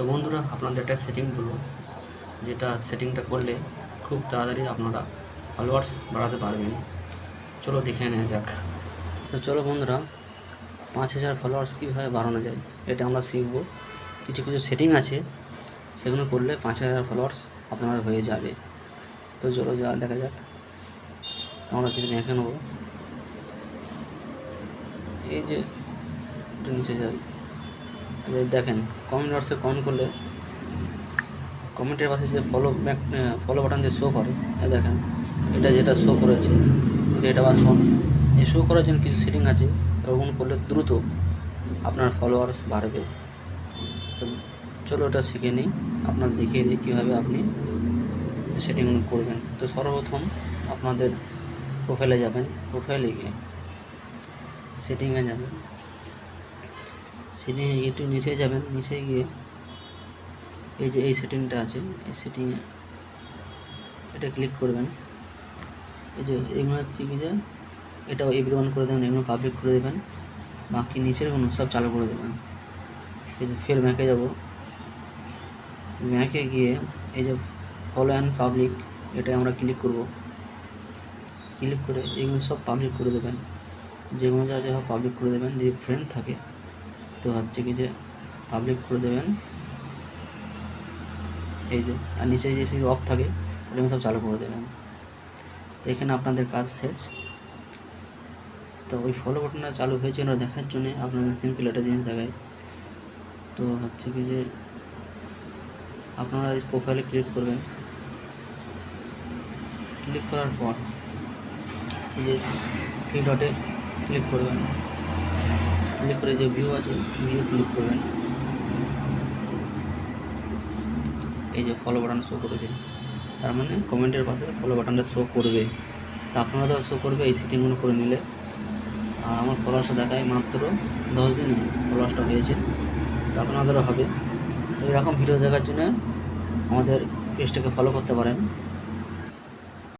তো বন্ধুরা, আপনাদের একটা সেটিং বলবো, যেটা সেটিংটা করলে খুব তাড়াতাড়ি আপনারা ফলোয়ার্স বাড়াতে পারবেন। চলো দেখে নেওয়া যাক। তো চলো বন্ধুরা, 5,000 ফলোয়ার্স কীভাবে বাড়ানো যায় এটা আমরা শিখব। কিছু কিছু সেটিং আছে, সেগুলো করলে 5,000 ফলোয়ার্স আপনার হয়ে যাবে। তো চলো দেখা যাক। আমরা কিছু দেখে নেবো। এই যে এটা নিচে যাই, দেখেন কমেন্ট বক্সে কমেন্ট করলে কমেন্টের পাশে যে ফলো বাটন যে শো করে, দেখেন এটা যেটা শো করেছে, এটা বা শো নেই, এই শো করার জন্য কিছু সেটিং আছে, ওগুলো করলে দ্রুত আপনার ফলোয়ার্স বাড়বে। তো চলো ওটা শিখে নিই, আপনার দেখিয়ে দিই কীভাবে আপনি সেটিংগুলো করবেন। তো সর্বপ্রথম আপনাদের প্রোফাইলে যাবেন, প্রোফাইলে গিয়ে সেটিংয়ে যাবেন, সেটিংয়ে একটু নিচে যাবেন, নিচে গিয়ে এই যে এই সেটিংটা আছে, এই সেটিংয়ে এটা ক্লিক করবেন। এই যে এগুলো হচ্ছে কি, যে এটাও এভরিওয়ান করে দেবেন, এগুলো পাবলিক করে দেবেন, বাকি নিচেরগুলো সব চালু করে দেবেন। এই যে ফের ব্যাকে যাব, ব্যাকে গিয়ে এই যে ফলো অ্যান্ড পাবলিক, এটা আমরা ক্লিক করব। ক্লিক করে এগুলো সব পাবলিক করে দেবেন, যেগুলো যা যা পাবলিক করে দেবেন। যদি ফ্রেন্ড থাকে তো হচ্ছে কি যে পাবলিক করে দেবেন, এই যে। আর নিচে যে অফ থাকে তাহলে সব চালু করে দেবেন। তো এখানে আপনাদের কাজ শেষ। তো ওই ফলো বাটনটা চালু হয়েছে না দেখার জন্য আপনাদের সিম্পল একটা জিনিস দেখায়। তো হচ্ছে কি যে আপনারা এই প্রোফাইলে ক্লিক করবেন, ক্লিক করার পর এই যে 3 ডটে ক্লিক করবেন, ক্লিক করে যে ভিউ আছে ভিউ ক্লিক করবেন। এই যে ফলো বাটন শো করেছে, তার মানে কমেন্টের পাশে ফলো বাটনটা শো করবে। তা আপনারা তো শো করবে এই সেটিংগুলো করে নিলে। আর আমার ফলোয়ার্সটা দেখায় মাত্র 10 দিনে ফলোয়ার্সটা হয়েছে, তো আপনাদেরও হবে। তো এরকম ভিডিও দেখার জন্য আমাদের পেজটাকে ফলো করতে পারেন।